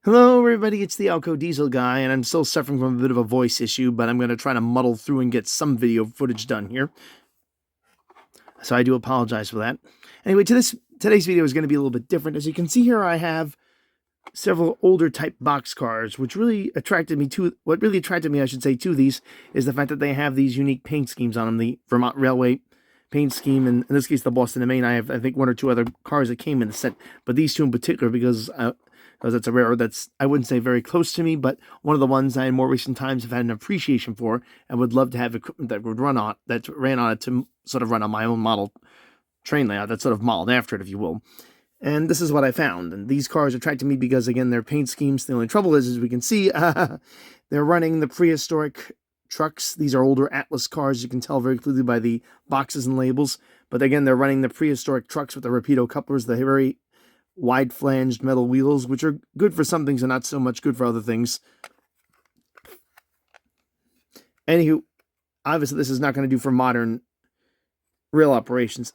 Hello, everybody. It's the Alco Diesel guy, and I'm still suffering from a bit of a voice issue, but I'm going to try to muddle through and get some video footage done here. So I do apologize for that. Anyway, today's video is going to be a little bit different. As you can see here, I have several older type boxcars, which really attracted me to. What really attracted me, I should say, to these is the fact that they have these unique paint schemes on them. The Vermont Railway paint scheme, and in this case, the Boston and Maine. I have, I think, one or two other cars that came in the set, but these two in particular because it's a rare that's, I wouldn't say very close to me, but one of the ones I in more recent times have had an appreciation for and would love to have equipment that would ran on it to sort of run on my own model train layout that's sort of modeled after it, if you will. And this is what I found. And these cars attracted me because, again, their paint schemes. The only trouble is, as we can see, they're running the prehistoric trucks. These are older Atlas cars. You can tell very clearly by the boxes and labels. But again, they're running the prehistoric trucks with the Rapido couplers, the very wide-flanged metal wheels, which are good for some things and not so much good for other things. Anywho, obviously this is not going to do for modern rail operations.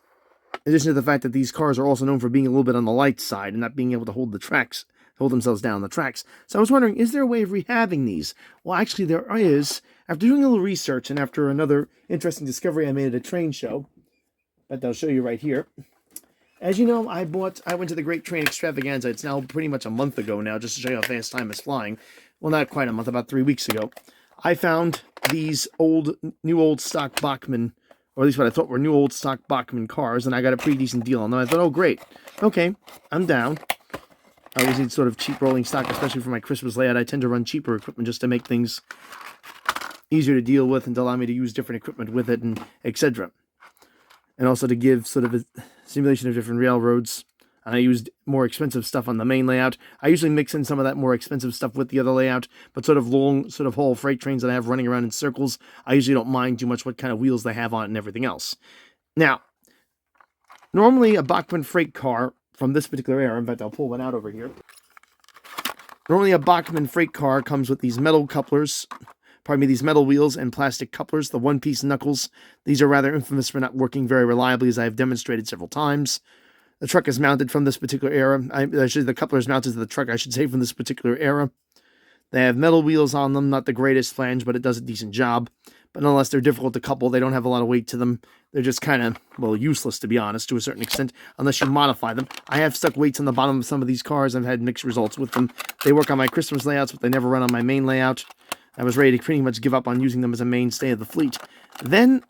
In addition to the fact that these cars are also known for being a little bit on the light side and not being able to hold themselves down the tracks. So I was wondering, is there a way of rehabbing these? Well, actually there is. After doing a little research and after another interesting discovery I made at a train show, that I'll show you right here. As you know, I went to the Great Train Extravaganza. It's now pretty much a month ago now, just to show you how fast time is flying. Well, not quite a month, about 3 weeks ago. I found these new old stock Bachman, or at least what I thought were new old stock Bachman cars, and I got a pretty decent deal on them. I thought, oh, great. Okay, I'm down. I always need sort of cheap rolling stock, especially for my Christmas layout. I tend to run cheaper equipment just to make things easier to deal with and to allow me to use different equipment with it, and etc. And also to give sort of a simulation of different railroads. I used more expensive stuff on the main layout. I usually mix in some of that more expensive stuff with the other layout, but sort of long, sort of haul freight trains that I have running around in circles, I usually don't mind too much what kind of wheels they have on it and everything else. Now, normally a Bachman freight car from this particular era, in fact, I'll pull one out over here. Normally a Bachman freight car comes with these metal couplers, these metal wheels and plastic couplers, the one-piece knuckles. These are rather infamous for not working very reliably, as I have demonstrated several times. The truck is mounted from this particular era. Actually, the coupler is mounted to the truck, I should say, from this particular era. They have metal wheels on them, not the greatest flange, but it does a decent job. But nonetheless, they're difficult to couple. They don't have a lot of weight to them. They're just kind of, well, useless, to be honest, to a certain extent, unless you modify them. I have stuck weights on the bottom of some of these cars. I've had mixed results with them. They work on my Christmas layouts, but they never run on my main layout. I was ready to pretty much give up on using them as a mainstay of the fleet. Then,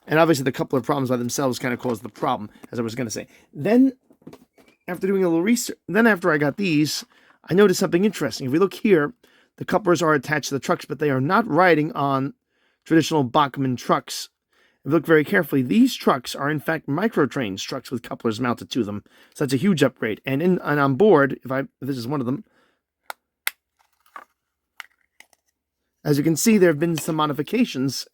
and obviously the coupler problems by themselves kind of caused the problem, as I was going to say. Then, after doing a little research, after I got these, I noticed something interesting. If we look here, the couplers are attached to the trucks, but they are not riding on traditional Bachman trucks. If you look very carefully, these trucks are in fact microtrains trucks with couplers mounted to them. So that's a huge upgrade. And on board, if this is one of them, as you can see, there have been some modifications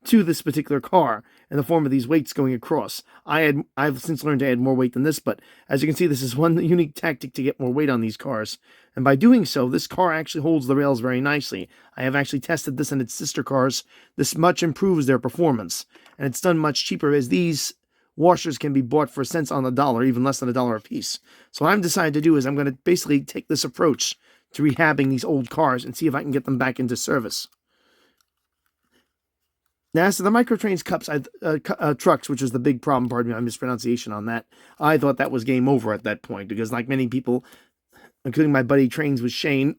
to this particular car in the form of these weights going across. I've since learned to add more weight than this, but as you can see, this is one unique tactic to get more weight on these cars. And by doing so, this car actually holds the rails very nicely. I have actually tested this in its sister cars. This much improves their performance, and it's done much cheaper, as these washers can be bought for cents on the dollar, even less than $1 a piece. So what I'm decided to do is I'm going to basically take this approach to rehabbing these old cars and see if I can get them back into service. Now, as to the microtrains trucks, which was the big problem, pardon me, my mispronunciation on that, I thought that was game over at that point, because like many people, including my buddy Trains with Shane,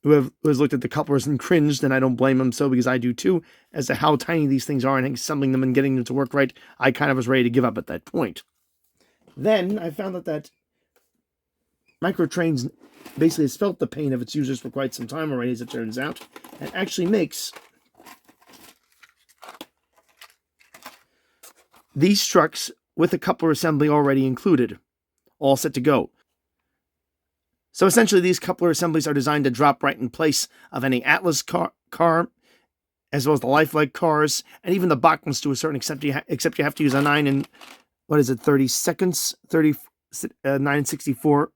who has looked at the couplers and cringed, and I don't blame him so, because I do too, as to how tiny these things are and assembling them and getting them to work right, I kind of was ready to give up at that point. Then I found that microtrains basically has felt the pain of its users for quite some time already, as it turns out, and actually makes these trucks with a coupler assembly already included, all set to go. So essentially, these coupler assemblies are designed to drop right in place of any Atlas car, as well as the Lifelike cars, and even the Bachmans to a certain extent, except you have to use a 9 and, 64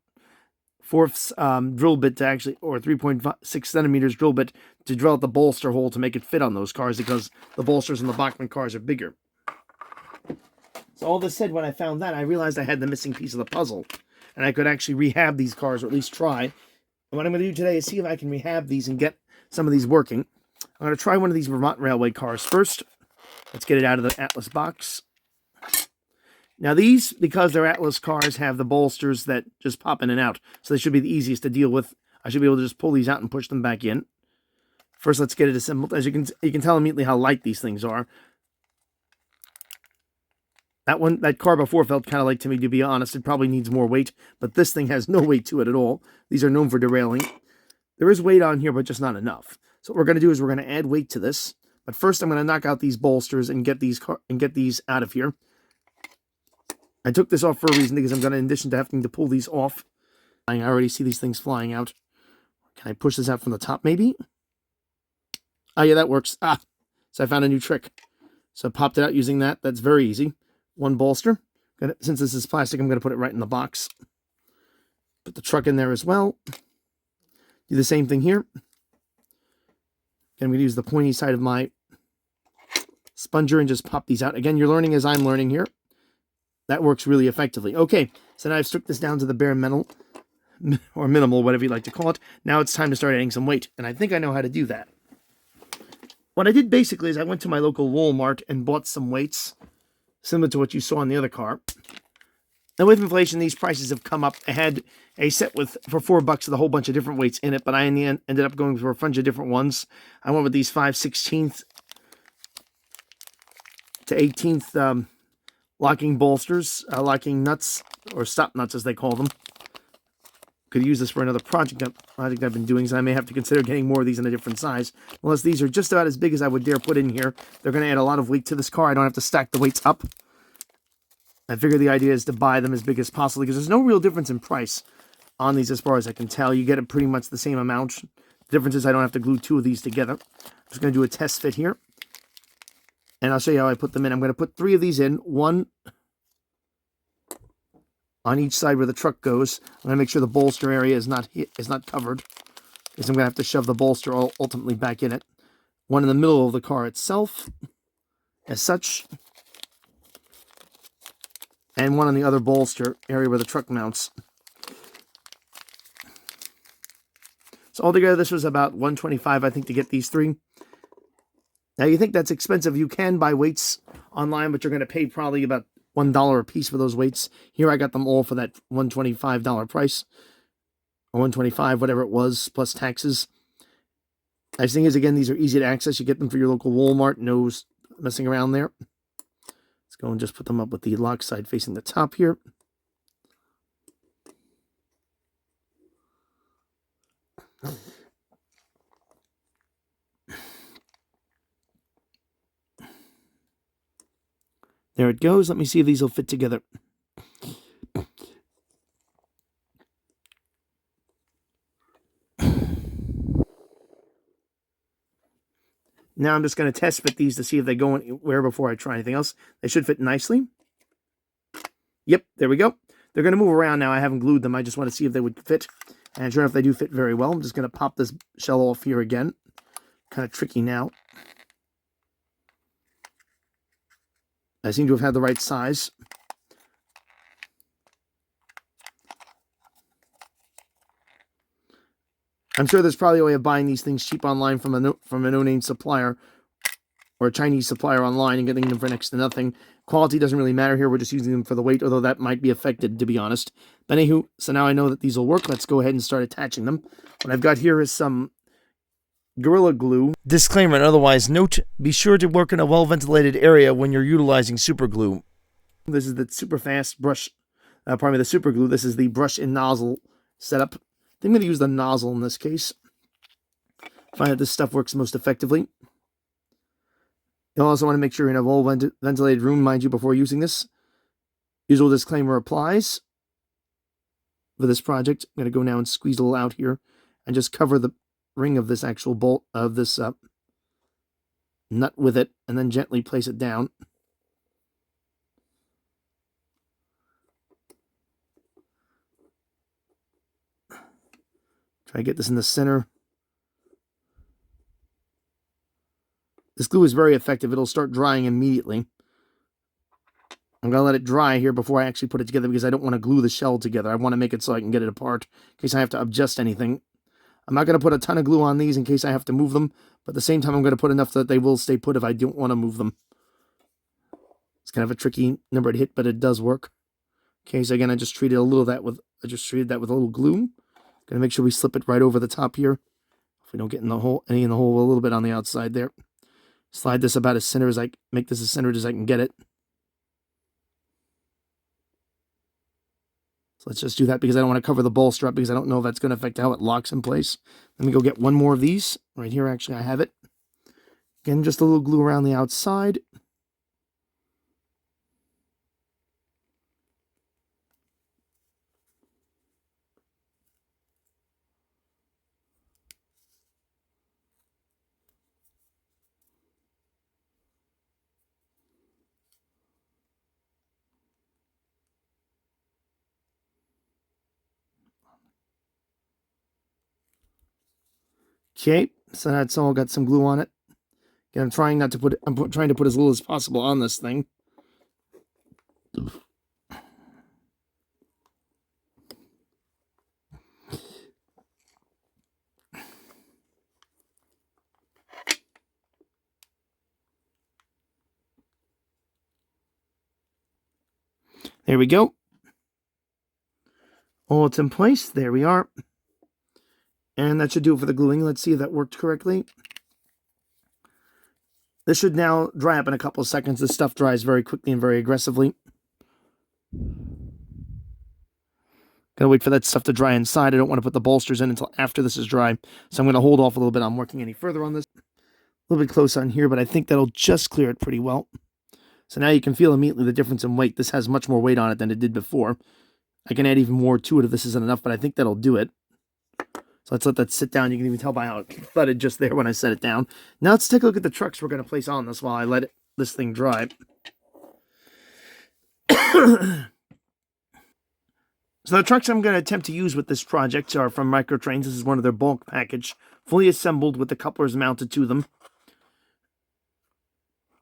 fourths drill bit to actually, or 3.6 centimeters drill bit to drill out the bolster hole to make it fit on those cars, because the bolsters in the Bachman cars are bigger. So all this said, when I found that, I realized I had the missing piece of the puzzle. And I could actually rehab these cars, or at least try. And what I'm going to do today is see if I can rehab these and get some of these working. I'm going to try one of these Vermont Railway cars first. Let's get it out of the Atlas box. Now these, because they're Atlas cars, have the bolsters that just pop in and out. So they should be the easiest to deal with. I should be able to just pull these out and push them back in. First, let's get it assembled. As you can tell immediately how light these things are. That car before felt kind of light to me, to be honest. It probably needs more weight, but this thing has no weight to it at all. These are known for derailing. There is weight on here, but just not enough. So what we're going to do is we're going to add weight to this. But first, I'm going to knock out these bolsters and get these out of here. I took this off for a reason, because I'm going to, in addition to having to pull these off, I already see these things flying out. Can I push this out from the top, maybe? Oh, yeah, that works. So I found a new trick. So I popped it out using that. That's very easy. One bolster. Since this is plastic, I'm going to put it right in the box. Put the truck in there as well. Do the same thing here. Again, I'm going to use the pointy side of my sponger and just pop these out. Again, you're learning as I'm learning here. That works really effectively. Okay, so now I've stripped this down to the bare metal, or minimal, whatever you like to call it. Now it's time to start adding some weight, and I think I know how to do that. What I did basically is I went to my local Walmart and bought some weights, similar to what you saw on the other car. Now with inflation, these prices have come up. I had a set for $4 with a whole bunch of different weights in it, but I in the end ended up going for a bunch of different ones. I went with these 5/16 to 18th locking bolsters, locking nuts, or stop nuts as they call them. Could use this for another project I've been doing, so I may have to consider getting more of these in a different size. Unless these are just about as big as I would dare put in here. They're going to add a lot of weight to this car. I don't have to stack the weights up. I figure the idea is to buy them as big as possible, because there's no real difference in price on these as far as I can tell. You get it pretty much the same amount. The difference is I don't have to glue two of these together. I'm just going to do a test fit here. And I'll show you how I put them in. I'm going to put 3 of these in. One on each side where the truck goes. I'm going to make sure the bolster area is not covered, because I'm going to have to shove the bolster ultimately back in it. One in the middle of the car itself, as such. And one on the other bolster area where the truck mounts. So altogether, this was about $125, I think, to get these 3. Now, you think that's expensive. You can buy weights online, but you're going to pay probably about $1 a piece for those weights. Here, I got them all for that $125 price. Or $125, whatever it was, plus taxes. Nice thing is, again, these are easy to access. You get them for your local Walmart. No messing around there. Let's go and just put them up with the lock side facing the top here. There it goes. Let me see if these will fit together. Now I'm just going to test fit these to see if they go anywhere before I try anything else. They should fit nicely. Yep, there we go. They're going to move around now. I haven't glued them. I just want to see if they would fit. And sure enough, they do fit very well. I'm just going to pop this shell off here again. Kind of tricky now. I seem to have had the right size. I'm sure there's probably a way of buying these things cheap online from a no-name supplier or a Chinese supplier online and getting them for next to nothing. Quality doesn't really matter here. We're just using them for the weight, although that might be affected, to be honest. But anywho, so now I know that these will work. Let's go ahead and start attaching them. What I've got here is some Gorilla Glue. Disclaimer and otherwise note, be sure to work in a well-ventilated area when you're utilizing super glue. This is the super fast brush, the super glue. This is the brush and nozzle setup. I'm going to use the nozzle in this case. Find that this stuff works most effectively. You'll also want to make sure you're in a well-ventilated room, mind you, before using this. Usual disclaimer applies for this project. I'm going to go now and squeeze a little out here and just cover the ring of this actual bolt of this nut with it, and then gently place it down. Try to get this in the center. This glue is very effective. It'll start drying immediately. I'm going to let it dry here before I actually put it together because I don't want to glue the shell together. I want to make it so I can get it apart in case I have to adjust anything. I'm not going to put a ton of glue on these in case I have to move them, but at the same time I'm going to put enough that they will stay put if I don't want to move them. It's kind of a tricky number to hit, but it does work. Okay, so again, I just treated that with a little glue. Gonna make sure we slip it right over the top here. If we don't get in the hole, a little bit on the outside there. Slide this about as centered as make this as centered as I can get it. So let's just do that because I don't want to cover the bolster up because I don't know if that's going to affect how it locks in place. Let me go get one more of these. Right here, actually, I have it. Again, just a little glue around the outside. Okay, so that's all got some glue on it. Again, I'm trying to put as little as possible on this thing. There we go. All it's in place. There we are. And that should do it for the gluing. Let's see if that worked correctly. This should now dry up in a couple of seconds. This stuff dries very quickly and very aggressively. Gotta wait for that stuff to dry inside. I don't want to put the bolsters in until after this is dry. So I'm going to hold off a little bit on working any further on this. A little bit close on here, but I think that'll just clear it pretty well. So now you can feel immediately the difference in weight. This has much more weight on it than it did before. I can add even more to it if this isn't enough, but I think that'll do it. So let's let that sit down. You can even tell by how it thudded just there when I set it down. Now let's take a look at the trucks we're going to place on this while I let this thing dry. So the trucks I'm going to attempt to use with this project are from Microtrains. This is one of their bulk package, fully assembled with the couplers mounted to them.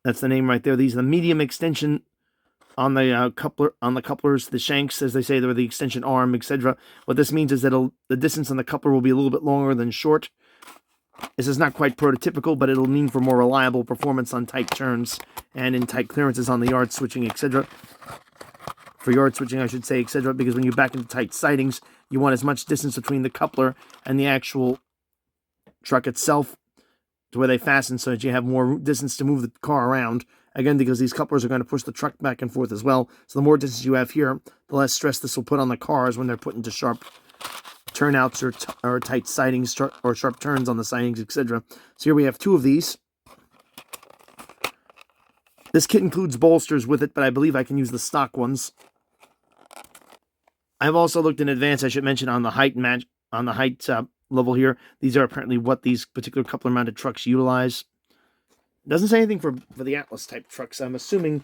That's the name right there. These are the medium extension on the couplers, the shanks, as they say, they're the extension arm, etc. What this means is that the distance on the coupler will be a little bit longer than short. This is not quite prototypical, but it'll mean for more reliable performance on tight turns and in tight clearances on the yard switching, etc. For yard switching, I should say, etc. Because when you back into tight sidings, you want as much distance between the coupler and the actual truck itself to where they fasten so that you have more distance to move the car around. Again, because these couplers are going to push the truck back and forth as well. So the more distance you have here, the less stress this will put on the cars when they're put into sharp turnouts or tight sidings or sharp turns on the sidings, etc. So here we have two of these. This kit includes bolsters with it, but I believe I can use the stock ones. I've also looked in advance, I should mention, on the height level here. These are apparently what these particular coupler-mounted trucks utilize. It doesn't say anything for the Atlas-type trucks. I'm assuming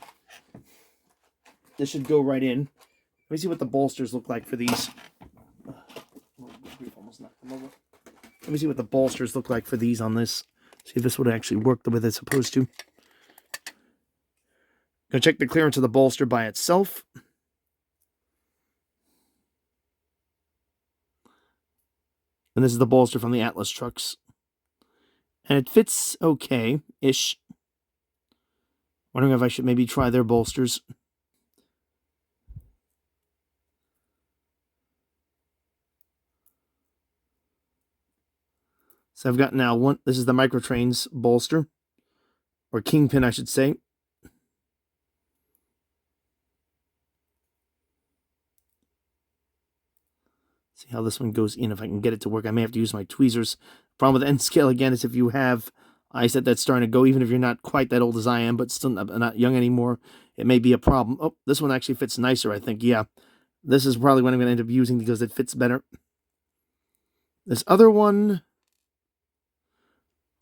this should go right in. Let me see what the bolsters look like for these. Let me see what the bolsters look like for these on this. See if this would actually work the way they're supposed to. Go check the clearance of the bolster by itself. And this is the bolster from the Atlas trucks. And it fits okay-ish. Wondering if I should maybe try their bolsters. So I've got now one. This is the Microtrains bolster. Or kingpin, I should say. See how this one goes in. If I can get it to work, I may have to use my tweezers. Problem with N scale, again, is if you have eyes that's starting to go, even if you're not quite that old as I am, but still not young anymore, it may be a problem. Oh, this one actually fits nicer, I think. Yeah, this is probably what I'm going to end up using because it fits better. This other one,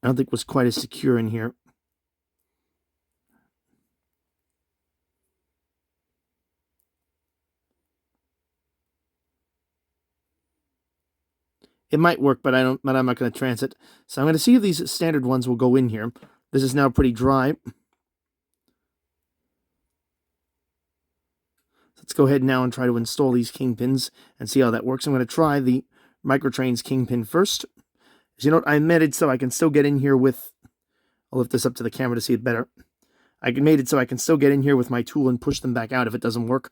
I don't think was quite as secure in here. It might work, but I'm not going to transit. So I'm going to see if these standard ones will go in here. This is now pretty dry. Let's go ahead now and try to install these kingpins and see how that works. I'm going to try the Microtrains kingpin first. You know what? I made it so I can still get in here with... I'll lift this up to the camera to see it better. I made it so I can still get in here with my tool and push them back out if it doesn't work.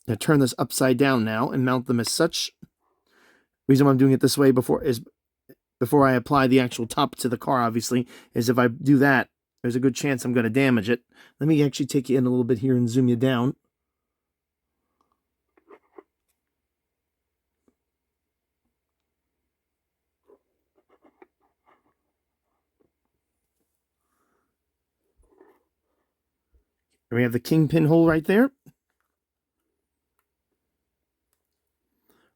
I'm going to turn this upside down now and mount them as such. The reason why I'm doing it this way before I apply the actual top to the car, obviously, is if I do that, there's a good chance I'm going to damage it. Let me actually take you in a little bit here and zoom you down. We have the kingpin hole right there.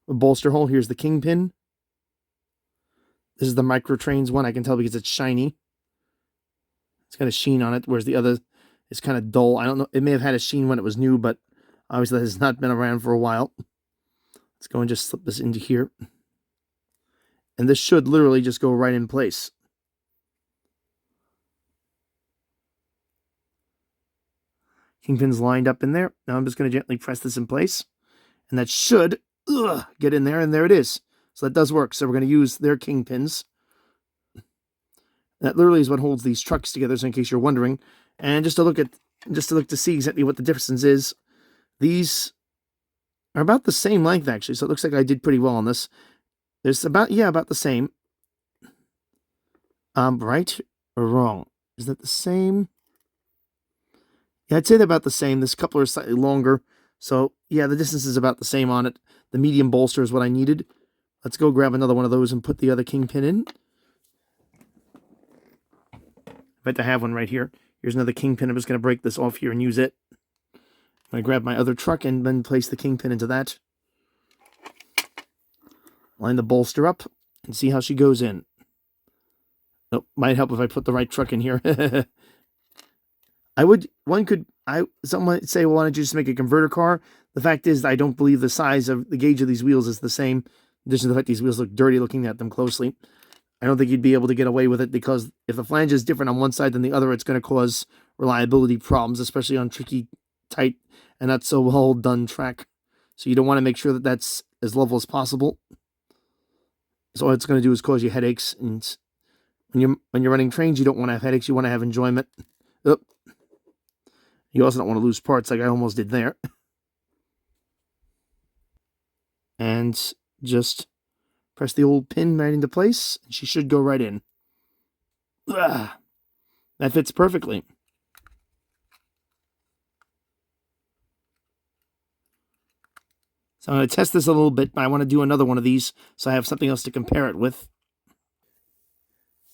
A bolster hole. Here's the kingpin. This is the Microtrains one. I can tell because it's shiny. It's got a sheen on it, whereas the other is kind of dull. I don't know. It may have had a sheen when it was new, but obviously that has not been around for a while. Let's go and just slip this into here. And this should literally just go right in place. Kingpin's lined up in there. Now I'm just going to gently press this in place. And that should get in there, and there it is. So that does work. So we're going to use their kingpins. That literally is what holds these trucks together, so in case you're wondering. And just to look to see exactly what the difference is, these are about the same length, actually. So it looks like I did pretty well on this. There's about the same. Right or wrong? Is that the same? Yeah, I'd say they're about the same. This coupler is slightly longer. So, yeah, the distance is about the same on it. The medium bolster is what I needed. Let's go grab another one of those and put the other kingpin in. I bet I have one right here. Here's another kingpin. I'm just going to break this off here and use it. I'm going to grab my other truck and then place the kingpin into that. Line the bolster up and see how she goes in. Oh, might help if I put the right truck in here. Someone might say, well, why don't you just make a converter car? The fact is, I don't believe the size of the gauge of these wheels is the same. In addition to the fact these wheels look dirty looking at them closely. I don't think you'd be able to get away with it because if the flange is different on one side than the other, it's going to cause reliability problems, especially on tricky, tight, and not so well done track. So you don't want to make sure that that's as level as possible. So all it's going to do is cause you headaches. And when you're running trains, you don't want to have headaches. You want to have enjoyment. Oop. You also don't want to lose parts like I almost did there. And just press the old pin right into place, and she should go right in. That fits perfectly. So I'm going to test this a little bit, but I want to do another one of these so I have something else to compare it with.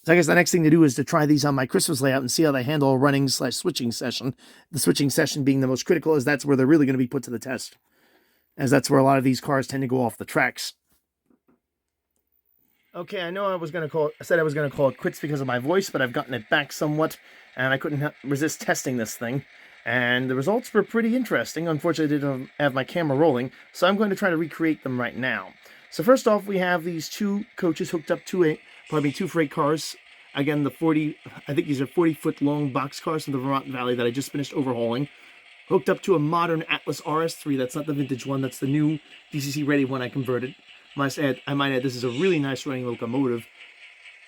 So I guess the next thing to do is to try these on my Christmas layout and see how they handle a running/switching session. The switching session being the most critical, as that's where they're really going to be put to the test. As that's where a lot of these cars tend to go off the tracks. Okay, I know I said I was going to call it quits because of my voice, but I've gotten it back somewhat, and I couldn't resist testing this thing. And the results were pretty interesting. Unfortunately, I didn't have my camera rolling, so I'm going to try to recreate them right now. So first off, we have these two coaches hooked up to two freight cars. Again, I think these are 40-foot long box cars from the Vermont Valley that I just finished overhauling. Hooked up to a modern Atlas RS3. That's not the vintage one. That's the new DCC-ready one I converted. I might add, this is a really nice running locomotive.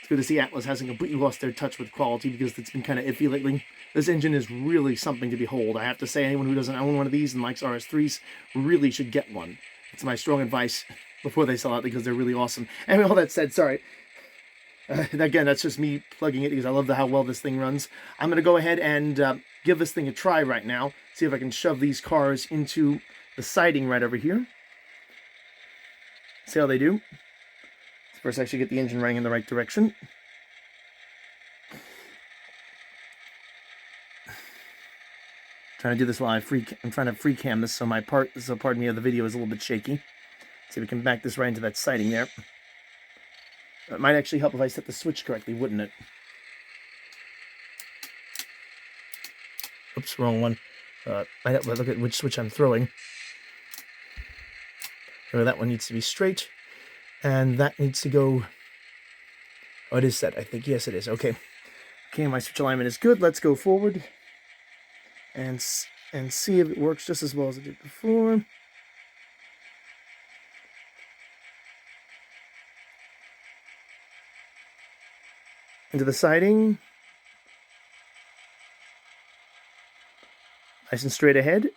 It's good to see Atlas hasn't completely lost their touch with quality because it's been kind of iffy lately. This engine is really something to behold. I have to say, anyone who doesn't own one of these and likes RS3s really should get one. It's my strong advice before they sell out because they're really awesome. And all that said, sorry. Again, that's just me plugging it because I love how well this thing runs. I'm going to go ahead and give this thing a try right now. See if I can shove these cars into the siding right over here. See how they do. First, I should get the engine running in the right direction. Trying to do this while I'm trying to free cam this, so pardon me, the video is a little bit shaky. See if we can back this right into that siding there. It might actually help if I set the switch correctly, wouldn't it? Oops, wrong one. Might have to look at which switch I'm throwing. So that one needs to be straight. And that needs to go... Oh, it is set, I think. Yes, it is. Okay. Okay, my switch alignment is good. Let's go forward. And and see if it works just as well as it did before. Into the siding. Nice and straight ahead.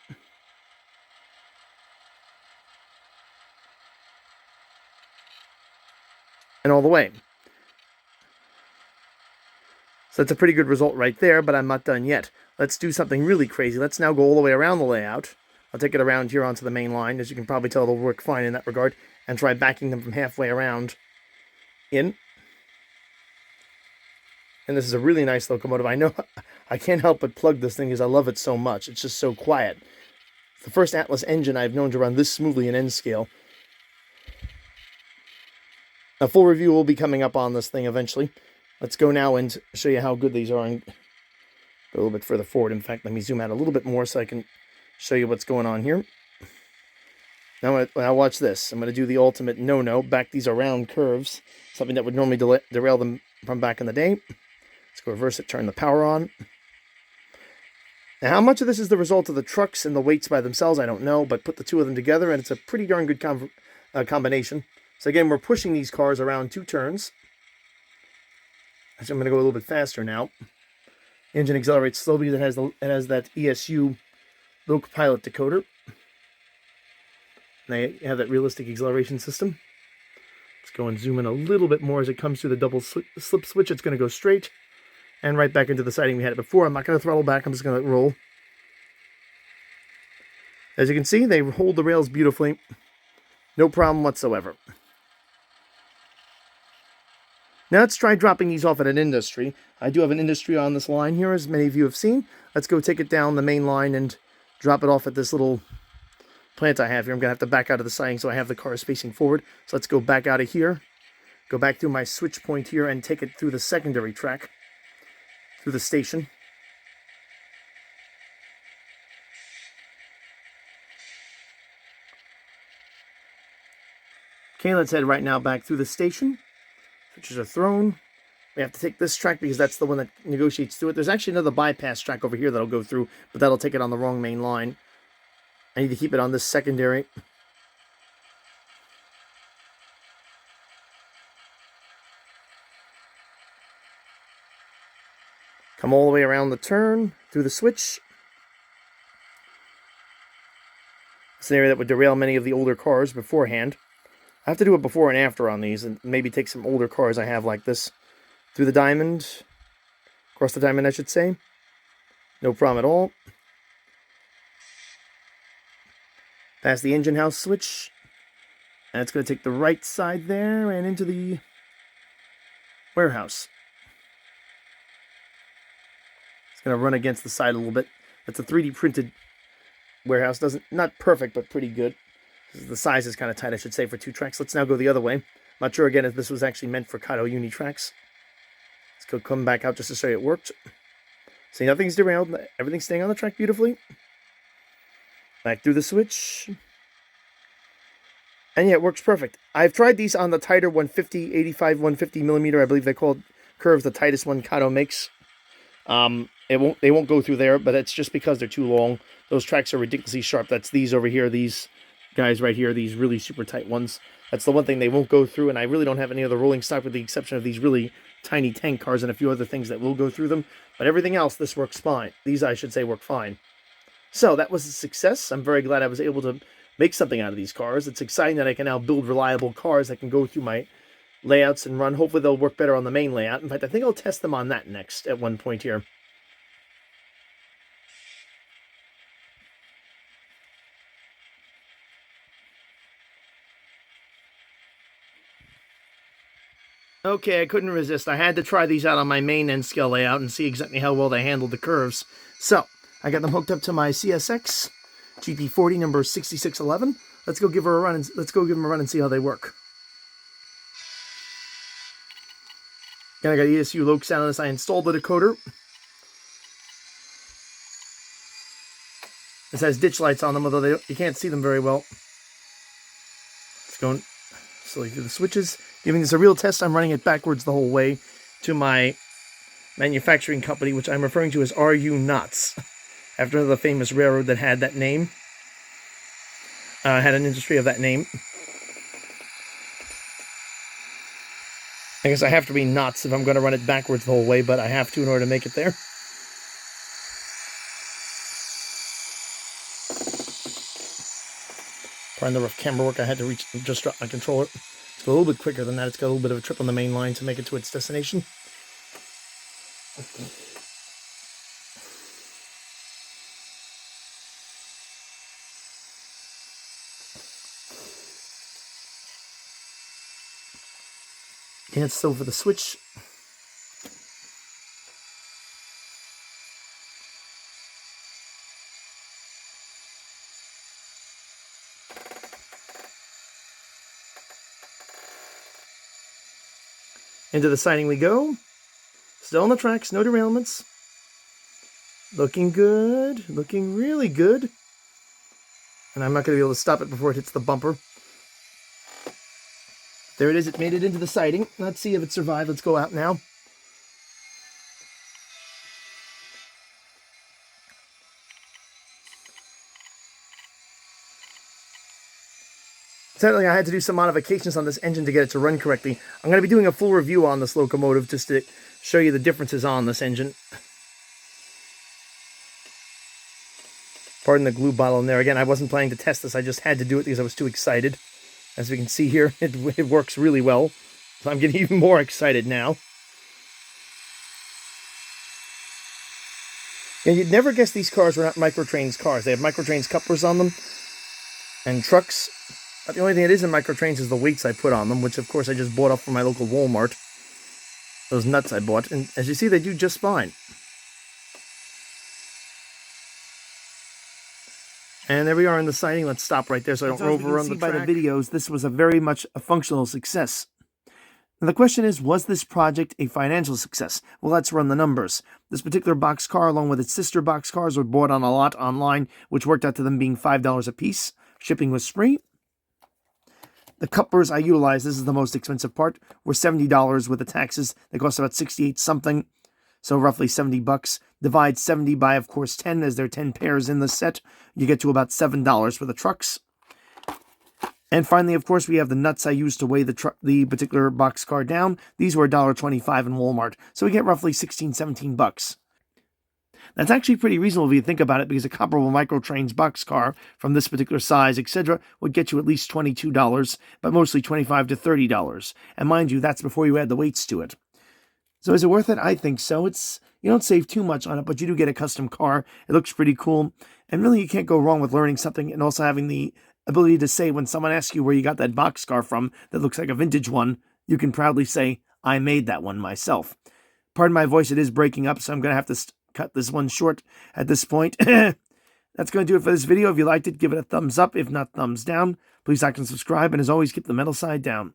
And all the way. So that's a pretty good result right there, but I'm not done yet. Let's do something really crazy. Let's now go all the way around the layout. I'll take it around here onto the main line. As you can probably tell, they'll work fine in that regard. And try backing them from halfway around in. And this is a really nice locomotive. I know I can't help but plug this thing because I love it so much. It's just so quiet. It's the first Atlas engine I've known to run this smoothly in N scale. A full review will be coming up on this thing eventually. Let's go now and show you how good these are and go a little bit further forward. In fact, let me zoom out a little bit more so I can show you what's going on here. Now watch this. I'm going to do the ultimate no-no. Back these around curves. Something that would normally derail them from back in the day. Let's go reverse it, turn the power on. Now, how much of this is the result of the trucks and the weights by themselves, I don't know, but put the two of them together, and it's a pretty darn good combination. So again, we're pushing these cars around 2 turns. Actually, I'm going to go a little bit faster now. The engine accelerates slowly because it has that ESU local pilot decoder. And they have that realistic acceleration system. Let's go and zoom in a little bit more as it comes through the double slip switch. It's going to go straight and right back into the siding we had it before. I'm not going to throttle back. I'm just going to roll. As you can see, they hold the rails beautifully. No problem whatsoever. Now let's try dropping these off at an industry. I do have an industry on this line here, as many of you have seen. Let's go take it down the main line and drop it off at this little plant I have here. I'm going to have to back out of the siding so I have the cars facing forward. So let's go back out of here, go back through my switch point here and take it through the secondary track, through the station. Okay, let's head right now back through the station. Switches are thrown. We have to take this track because that's the one that negotiates through it. There's actually another bypass track over here that'll go through, but that'll take it on the wrong main line. I need to keep it on this secondary. Come all the way around the turn, through the switch. It's an area that would derail many of the older cars beforehand. I have to do it before and after on these, and maybe take some older cars I have like this through the diamond, across the diamond I should say. No problem at all. Past the engine house switch, and it's going to take the right side there and into the warehouse. It's going to run against the side a little bit. That's a 3D printed warehouse. Not perfect, but pretty good. The size is kind of tight, I should say, for 2 tracks. Let's now go the other way. I'm not sure, again, if this was actually meant for Kato Uni tracks. Let's go come back out just to show you it worked. See, nothing's derailed. Everything's staying on the track beautifully. Back through the switch. And yeah, it works perfect. I've tried these on the tighter 150, 85, 150 millimeter. I believe they call curves the tightest one Kato makes. They won't go through there, but it's just because they're too long. Those tracks are ridiculously sharp. That's these over here, these guys right here, these really super tight ones. That's the one thing they won't go through, and I really don't have any other rolling stock with the exception of these really tiny tank cars and a few other things that will go through them. But everything else, this works fine. These, I should say, work fine. So that was a success. I'm very glad I was able to make something out of these cars. It's exciting that I can now build reliable cars that can go through my layouts and run. Hopefully they'll work better on the main layout. In fact, I think I'll test them on that next at one point here. Okay, I couldn't resist. I had to try these out on my main N scale layout and see exactly how well they handled the curves. So, I got them hooked up to my CSX GP40 number 6611. Let's go give them a run and see how they work. Again, I got ESU local sound on this. I installed the decoder. This has ditch lights on them, although you can't see them very well. Let's go slowly through the switches. Giving this a real test, I'm running it backwards the whole way to my manufacturing company, which I'm referring to as RU Knots. after the famous railroad that had that name. Had an industry of that name. I guess I have to be nuts if I'm going to run it backwards the whole way, but I have to in order to make it there. Pardon the rough camera work, I had to just drop my controller. It's a little bit quicker than that. It's got a little bit of a trip on the main line to make it to its destination. And it's still for the switch. Into the siding we go. Still on the tracks, no derailments. Looking good, looking really good. And I'm not going to be able to stop it before it hits the bumper. There it is, it made it into the siding. Let's see if it survived. Let's go out now. Certainly, I had to do some modifications on this engine to get it to run correctly. I'm going to be doing a full review on this locomotive just to show you the differences on this engine. Pardon the glue bottle in there. Again, I wasn't planning to test this. I just had to do it because I was too excited. As we can see here, it works really well. So I'm getting even more excited now. And you'd never guess these cars were not Microtrains cars. They have Microtrains couplers on them and trucks. But the only thing that isn't Microtrains is the weights I put on them, which of course I just bought off from my local Walmart. Those nuts I bought. And as you see, they do just fine. And there we are in the siding. Let's stop right there so I don't overrun the track. By the videos, this was very much a functional success. And the question is, was this project a financial success? Well, let's run the numbers. This particular boxcar, along with its sister boxcars, were bought on a lot online, which worked out to them being $5 a piece. Shipping was free. The couplers I utilized, this is the most expensive part, were $70 with the taxes. They cost about 68 something, so roughly 70 bucks. Divide 70 by, of course, 10, as there are 10 pairs in the set. You get to about $7 for the trucks. And finally, of course, we have the nuts I used to weigh the particular boxcar down. These were $1.25 in Walmart, so we get roughly 16, 17 bucks. That's actually pretty reasonable if you think about it, because a comparable Microtrains boxcar from this particular size, etc., would get you at least $22, but mostly $25 to $30. And mind you, that's before you add the weights to it. So is it worth it? I think so. You don't save too much on it, but you do get a custom car. It looks pretty cool. And really, you can't go wrong with learning something and also having the ability to say, when someone asks you where you got that boxcar from that looks like a vintage one, you can proudly say, I made that one myself. Pardon my voice, it is breaking up, so I'm going to have to cut this one short at this point. That's going to do it for this video. If you liked it, give it a thumbs up. If not, thumbs down. Please like and subscribe. And as always, keep the metal side down.